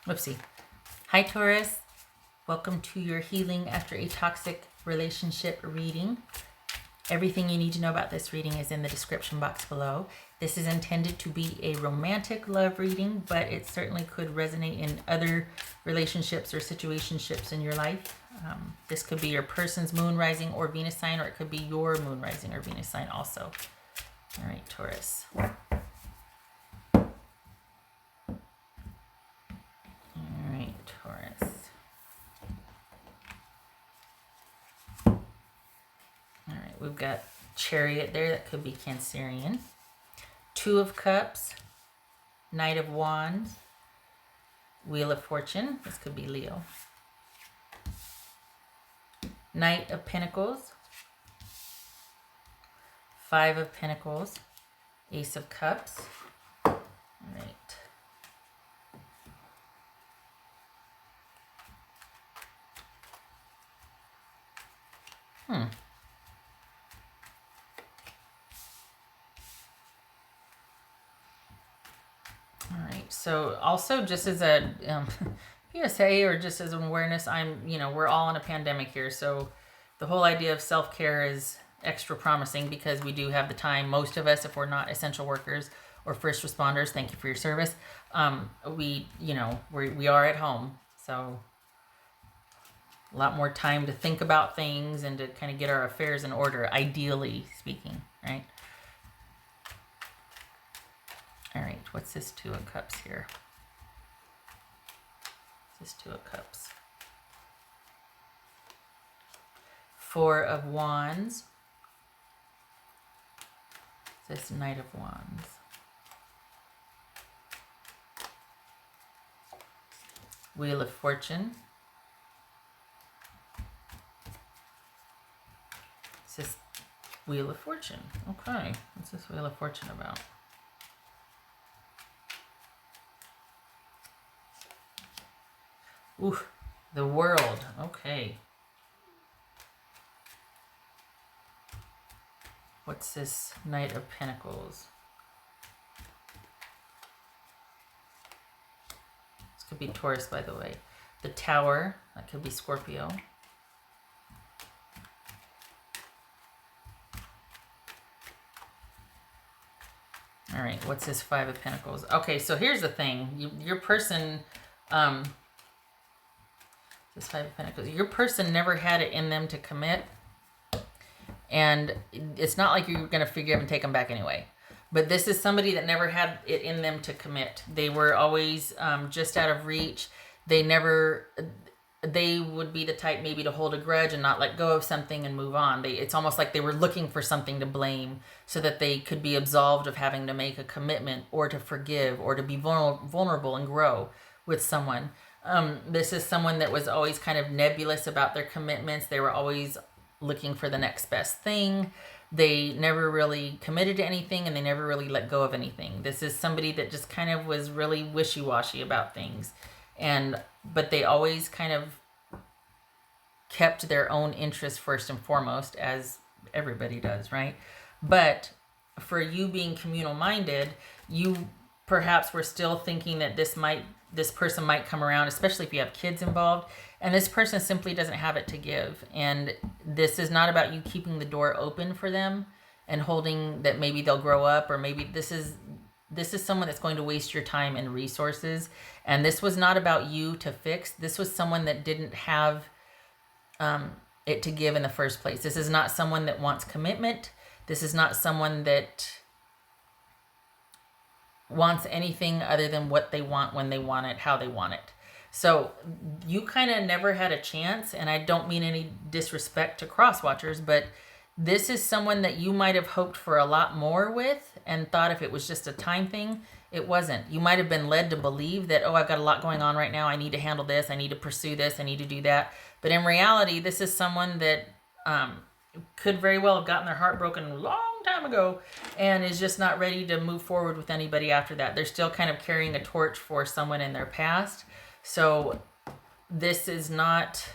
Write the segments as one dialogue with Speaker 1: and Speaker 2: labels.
Speaker 1: Whoopsie. Hi, Taurus. Welcome to your healing after a toxic relationship reading. Everything you need to know about this reading is in the description box below. This is intended to be a romantic love reading, but it certainly could resonate in other relationships or situationships in your life. This could be your person's moon, rising, or Venus sign, or it could be your moon, rising, or Venus sign also. All right, Taurus. All right, Taurus. All right, we've got Chariot there. That could be Cancerian. Two of Cups. Knight of Wands. Wheel of Fortune. This could be Leo. Knight of Pentacles. Five of Pentacles. Ace of Cups. All right. So also just as a PSA or just as an awareness, we're all in a pandemic here. So the whole idea of self-care is extra promising because we do have the time. Most of us, if we're not essential workers or first responders, thank you for your service. We are at home. So a lot more time to think about things and to kind of get our affairs in order, ideally speaking, right? All right, what's this Two of Cups here? This Two of Cups. Four of Wands. This Knight of Wands. Wheel of Fortune. This Wheel of Fortune. Okay, what's this Wheel of Fortune about? Ooh, the World. Okay. What's this Knight of Pentacles? This could be Taurus, by the way. The Tower. That could be Scorpio. All right, what's this Five of Pentacles? Okay, so here's the thing. Your person... This Five of Pentacles. Your person never had it in them to commit. And it's not like you're going to forgive and take them back anyway. But this is somebody that never had it in them to commit. They were always just out of reach. They would be the type maybe to hold a grudge and not let go of something and move on. It's almost like they were looking for something to blame so that they could be absolved of having to make a commitment or to forgive or to be vulnerable and grow with someone. This is someone that was always kind of nebulous about their commitments. They were always looking for the next best thing. They never really committed to anything and they never really let go of anything. This is somebody that just kind of was really wishy-washy about things. But they always kind of kept their own interests first and foremost, as everybody does, right? But for you being communal-minded, you perhaps were still thinking that this person might come around, especially if you have kids involved, and this person simply doesn't have it to give. And this is not about you keeping the door open for them and holding that maybe they'll grow up, or maybe this is someone that's going to waste your time and resources. And this was not about you to fix. This was someone that didn't have it to give in the first place. This is not someone that wants commitment. This is not someone that wants anything other than what they want, when they want it, how they want it. So you kind of never had a chance, and I don't mean any disrespect to cross-watchers, but this is someone that you might have hoped for a lot more with and thought if it was just a time thing, it wasn't. You might have been led to believe that, oh, I've got a lot going on right now. I need to handle this. I need to pursue this. I need to do that. But in reality, this is someone that could very well have gotten their heart broken a long time ago and is just not ready to move forward with anybody after that. They're still kind of carrying a torch for someone in their past. So this is not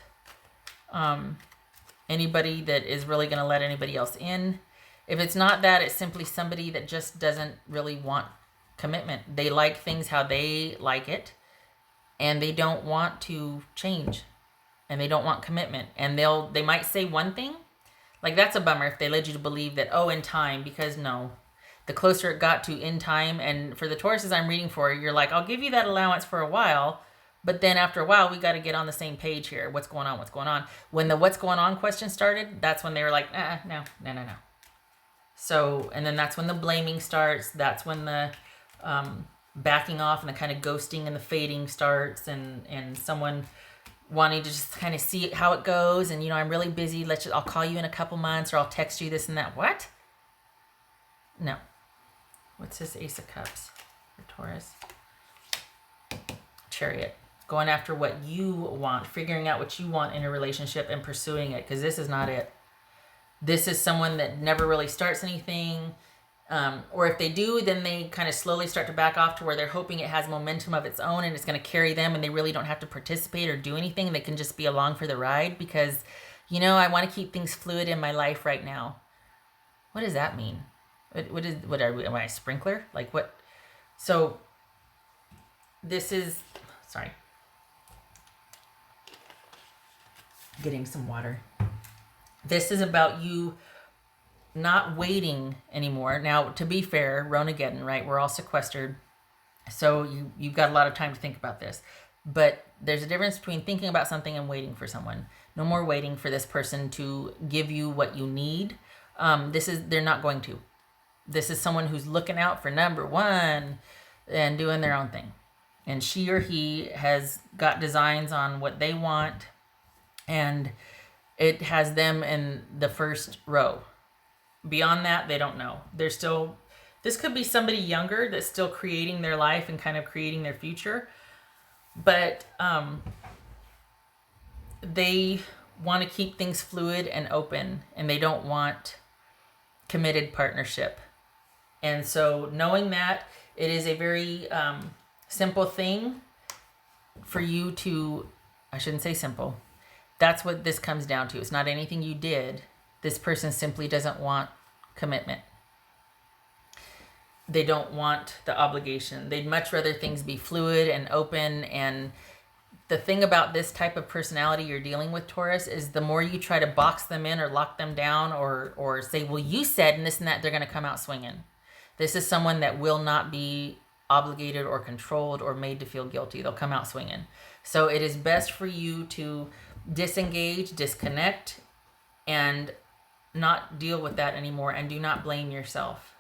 Speaker 1: anybody that is really going to let anybody else in. If it's not that, it's simply somebody that just doesn't really want commitment. They like things how they like it, and they don't want to change, and they don't want commitment, and they might say one thing, like that's a bummer if they led you to believe that, oh, in time, because no, the closer it got to in time, and for the Tauruses I'm reading for, you're like, I'll give you that allowance for a while, but then after a while, we got to get on the same page here. What's going on? What's going on? When the what's going on question started, that's when they were like, no. So, and then that's when the blaming starts. That's when the backing off and the kind of ghosting and the fading starts, and someone wanting to just kind of see how it goes. And, I'm really busy. I'll call you in a couple months, or I'll text you this and that. What? No. What's this Ace of Cups for Taurus? Chariot. Going after what you want, figuring out what you want in a relationship and pursuing it, because this is not it. This is someone that never really starts anything, or if they do, then they kind of slowly start to back off to where they're hoping it has momentum of its own and it's going to carry them, and they really don't have to participate or do anything. They can just be along for the ride because, I want to keep things fluid in my life right now. What does that mean? Am I a sprinkler? Like what? So this is, sorry. Getting some water. This is about you not waiting anymore. Now, to be fair, Ronageddon, right? We're all sequestered. So you've got a lot of time to think about this. But there's a difference between thinking about something and waiting for someone. No more waiting for this person to give you what you need. They're not going to. This is someone who's looking out for number one and doing their own thing. And she or he has got designs on what they want, and it has them in the first row. Beyond that, they don't know. This could be somebody younger that's still creating their life and kind of creating their future. But they want to keep things fluid and open, and they don't want committed partnership. And so knowing that, it is a very simple thing for you to, I shouldn't say simple. That's what this comes down to. It's not anything you did. This person simply doesn't want commitment. They don't want the obligation. They'd much rather things be fluid and open. And the thing about this type of personality you're dealing with, Taurus, is the more you try to box them in or lock them down or say, well, you said and this and that, they're going to come out swinging. This is someone that will not be obligated or controlled or made to feel guilty. They'll come out swinging. So it is best for you to disengage, disconnect, and not deal with that anymore, and do not blame yourself,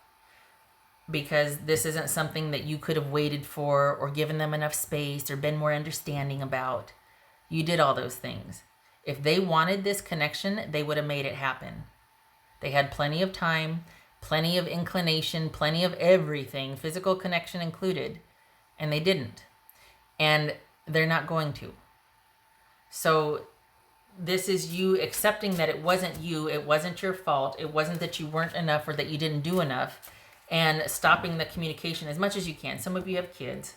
Speaker 1: because this isn't something that you could have waited for or given them enough space or been more understanding about. You did all those things. If they wanted this connection, they would have made it happen. They had plenty of time, plenty of inclination, plenty of everything, physical connection included, and they didn't. And they're not going to. So this is you accepting that it wasn't you, it wasn't your fault, it wasn't that you weren't enough or that you didn't do enough, and stopping the communication as much as you can. Some of you have kids.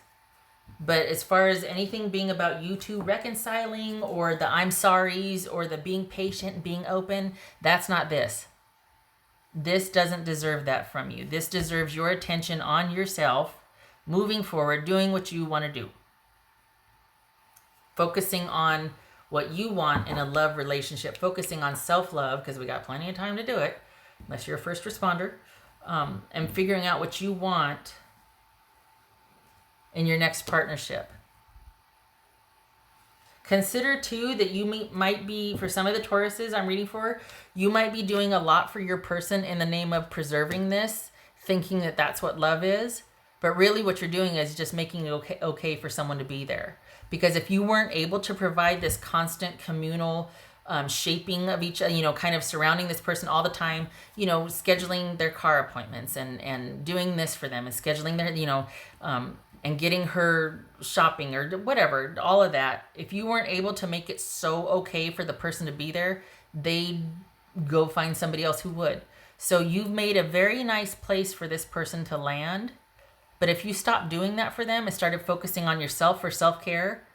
Speaker 1: But as far as anything being about you two reconciling, or the I'm sorries, or the being patient and being open, that's not this. This doesn't deserve that from you. This deserves your attention on yourself, moving forward, doing what you want to do. Focusing on what you want in a love relationship, focusing on self-love, because we got plenty of time to do it, unless you're a first responder, and figuring out what you want in your next partnership. Consider too that you might be, for some of the Tauruses I'm reading for, you might be doing a lot for your person in the name of preserving this, thinking that that's what love is. But really what you're doing is just making it okay for someone to be there. Because if you weren't able to provide this constant communal shaping of each, kind of surrounding this person all the time, scheduling their car appointments and doing this for them and scheduling their, and getting her shopping or whatever, all of that. If you weren't able to make it so okay for the person to be there, they'd go find somebody else who would. So you've made a very nice place for this person to land. But if you stopped doing that for them and started focusing on yourself for self-care,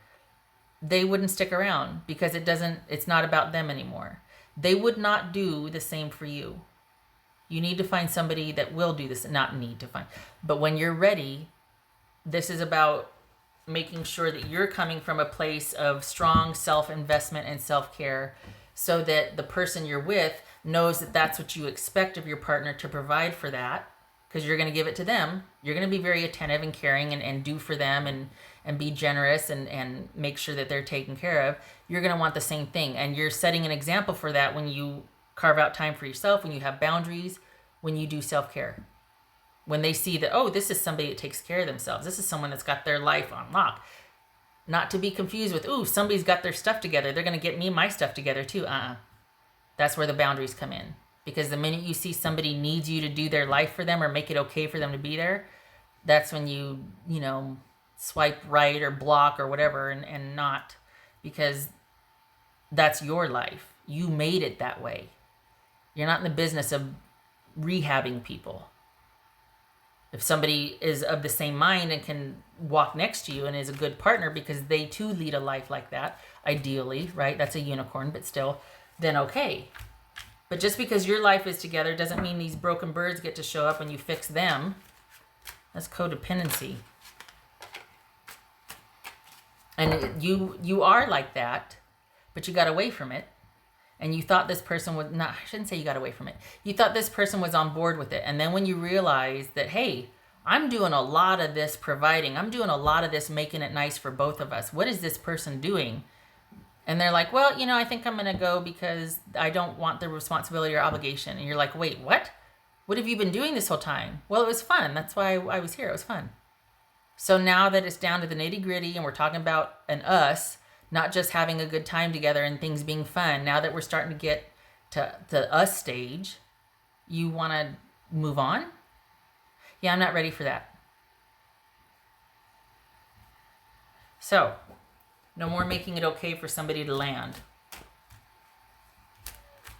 Speaker 1: they wouldn't stick around, because it's not about them anymore. They would not do the same for you. You need to find somebody that will do this, not need to find. But when you're ready, this is about making sure that you're coming from a place of strong self-investment and self-care, so that the person you're with knows that that's what you expect of your partner to provide for that, because you're going to give it to them. You're going to be very attentive and caring and do for them and be generous and make sure that they're taken care of. You're going to want the same thing. And you're setting an example for that when you carve out time for yourself, when you have boundaries, when you do self-care. When they see that, oh, this is somebody that takes care of themselves. This is someone that's got their life on lock. Not to be confused with, ooh, somebody's got their stuff together. They're going to get me my stuff together too. That's where the boundaries come in. Because the minute you see somebody needs you to do their life for them or make it okay for them to be there, that's when you swipe right or block or whatever and not, because that's your life. You made it that way. You're not in the business of rehabbing people. If somebody is of the same mind and can walk next to you and is a good partner because they too lead a life like that, ideally, right? That's a unicorn, but still, then okay. But just because your life is together doesn't mean these broken birds get to show up and you fix them. That's codependency. And you are like that, but you got away from it. And you thought this person was not, I shouldn't say you got away from it. You thought this person was on board with it. And then when you realize that, hey, I'm doing a lot of this providing, I'm doing a lot of this making it nice for both of us. What is this person doing? And they're like, well, I think I'm going to go because I don't want the responsibility or obligation. And you're like, wait, what? What have you been doing this whole time? Well, it was fun. That's why I was here. It was fun. So now that it's down to the nitty gritty and we're talking about an us, not just having a good time together and things being fun. Now that we're starting to get to the us stage, you want to move on? Yeah, I'm not ready for that. So, no more making it okay for somebody to land.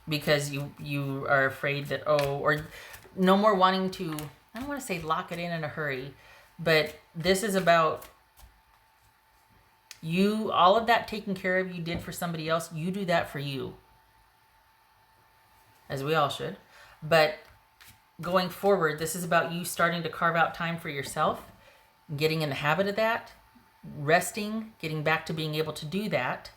Speaker 1: Because you are afraid that, or no more wanting to, I don't want to say lock it in a hurry, but this is about you, all of that taking care of you did for somebody else, you do that for you. As we all should. But going forward, this is about you starting to carve out time for yourself, getting in the habit of that, resting, getting back to being able to do that,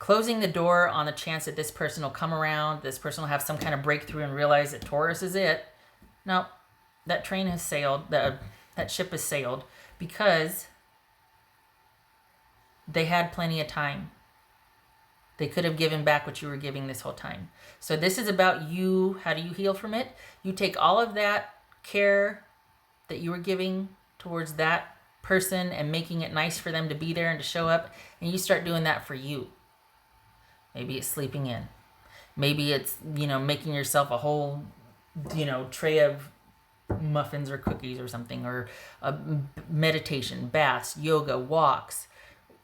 Speaker 1: closing the door on the chance that this person will come around, this person will have some kind of breakthrough and realize that Taurus is it. No, that train has sailed, that ship has sailed, because they had plenty of time. They could have given back what you were giving this whole time. So this is about you. How do you heal from it? You take all of that care that you were giving towards that person and making it nice for them to be there and to show up, and you start doing that for you. Maybe it's sleeping in. Maybe it's, making yourself a whole, tray of muffins or cookies or something, or meditation, baths, yoga, walks,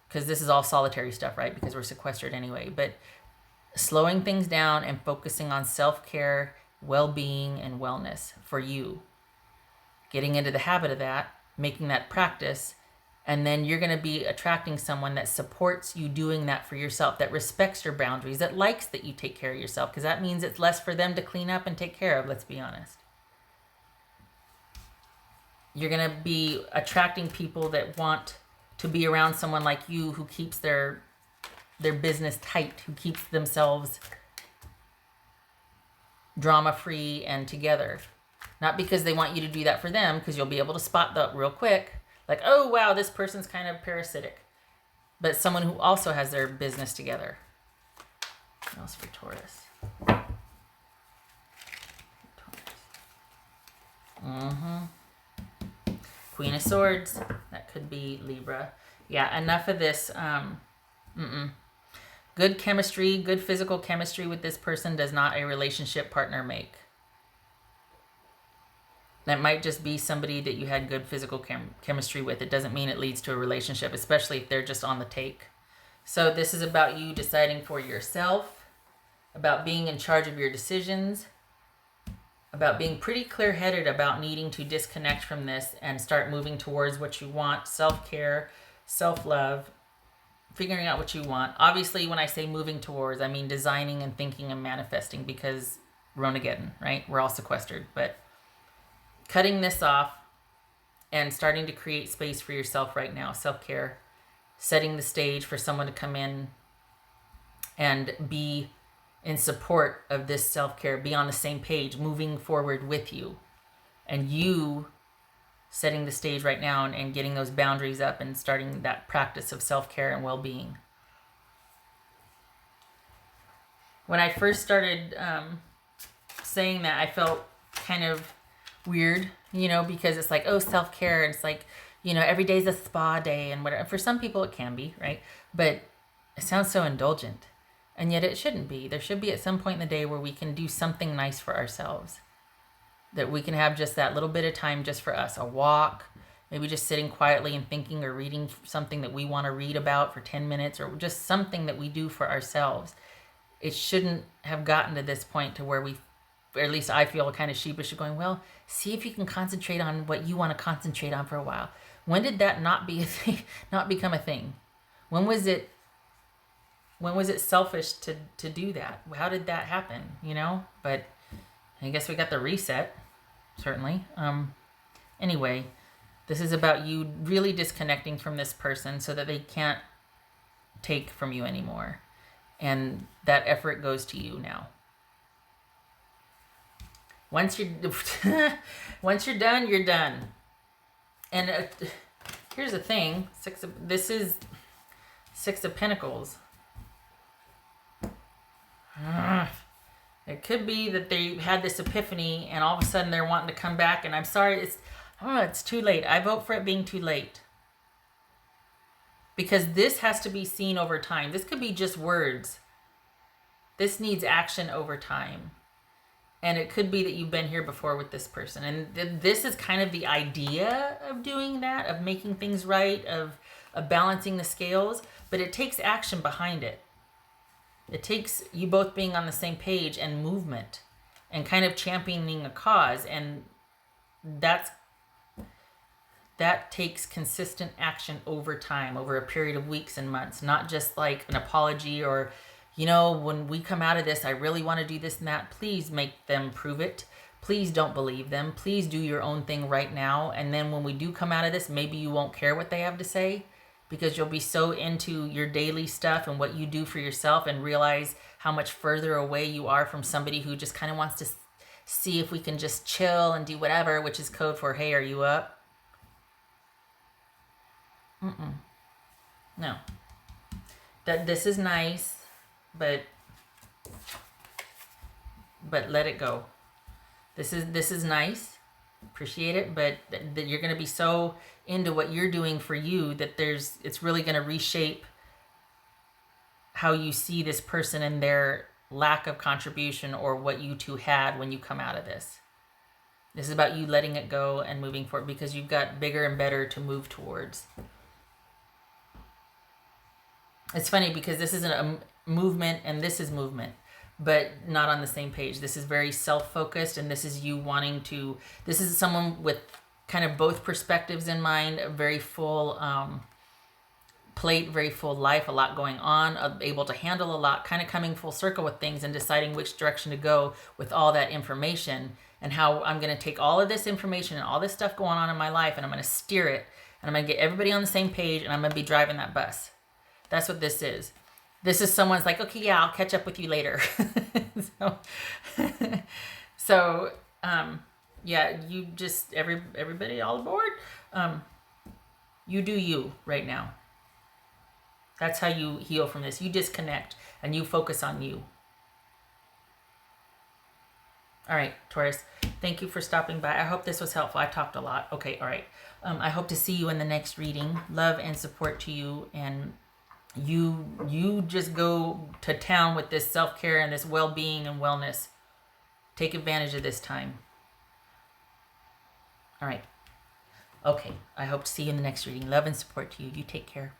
Speaker 1: because this is all solitary stuff, right? Because we're sequestered anyway. But slowing things down and focusing on self-care, well-being, and wellness for you. Getting into the habit of that, making that practice, and then you're going to be attracting someone that supports you doing that for yourself, that respects your boundaries, that likes that you take care of yourself, because that means it's less for them to clean up and take care of, let's be honest. You're going to be attracting people that want to be around someone like you who keeps their business tight, who keeps themselves drama-free and together. Not because they want you to do that for them, because you'll be able to spot that real quick. Like, oh, wow, this person's kind of parasitic. But someone who also has their business together. What else for Taurus? Queen of Swords. That could be Libra. Yeah, enough of this. Good chemistry, good physical chemistry with this person does not a relationship partner make. That might just be somebody that you had good physical chemistry with. It doesn't mean it leads to a relationship, especially if they're just on the take. So this is about you deciding for yourself, about being in charge of your decisions, about being pretty clear-headed about needing to disconnect from this and start moving towards what you want, self-care, self-love, figuring out what you want. Obviously, when I say moving towards, I mean designing and thinking and manifesting, because Ronageddon, right? We're all sequestered, but cutting this off, and starting to create space for yourself right now. Self-care, setting the stage for someone to come in and be in support of this self-care, be on the same page, moving forward with you. And you setting the stage right now and getting those boundaries up and starting that practice of self-care and well-being. When I first started saying that, I felt kind of weird, you know, because it's like, oh, self-care. And it's like, you know, every day's a spa day and whatever. For some people it can be, right? But it sounds so indulgent. And yet it shouldn't be. There should be at some point in the day where we can do something nice for ourselves. That we can have just that little bit of time just for us. A walk, maybe just sitting quietly and thinking or reading something that we want to read about for 10 minutes, or just something that we do for ourselves. It shouldn't have gotten to this point to where we, or at least I feel kind of sheepish of going, well, see if you can concentrate on what you want to concentrate on for a while. When did that not be a thing, not become a thing? When was it selfish to do that? How did that happen, you know? But I guess we got the reset, certainly. Anyway, this is about you really disconnecting from this person so that they can't take from you anymore. And that effort goes to you now. Once you're done, you're done. And here's the thing, this is Six of Pentacles. It could be that they had this epiphany and all of a sudden they're wanting to come back, and I'm sorry, it's too late. I vote for it being too late. Because this has to be seen over time. This could be just words. This needs action over time. And it could be that you've been here before with this person. And this is kind of the idea of doing that, of making things right, of balancing the scales. But it takes action behind it. It takes you both being on the same page and movement and kind of championing a cause. And that takes consistent action over time, over a period of weeks and months, not just like an apology or, you know, when we come out of this, I really want to do this and that. Please make them prove it. Please don't believe them. Please do your own thing right now. And then when we do come out of this, maybe you won't care what they have to say because you'll be so into your daily stuff and what you do for yourself and realize how much further away you are from somebody who just kind of wants to see if we can just chill and do whatever, which is code for, hey, are you up? No. That this is nice, but let it go. This is nice. Appreciate it, but that you're going to be so into what you're doing for you that it's really going to reshape how you see this person and their lack of contribution or what you two had when you come out of this. This is about you letting it go and moving forward because you've got bigger and better to move towards. It's funny because this isn't a movement and this is movement, but not on the same page. This is very self-focused, and this is you wanting to, this is someone with kind of both perspectives in mind, a very full plate, very full life, a lot going on, able to handle a lot, kind of coming full circle with things and deciding which direction to go with all that information and how I'm going to take all of this information and all this stuff going on in my life and I'm going to steer it and I'm going to get everybody on the same page and I'm going to be driving that bus. That's what this is. This is someone's like, okay, yeah, I'll catch up with you later. So, yeah, you just, everybody all aboard. You do you right now. That's how you heal from this. You disconnect and you focus on you. All right, Taurus, thank you for stopping by. I hope this was helpful. I talked a lot. Okay, all right. I hope to see you in the next reading. Love and support to you, and you just go to town with this self-care and this well-being and wellness. Take advantage of this time. All right. Okay. I hope to see you in the next reading. Love and support to you. You take care.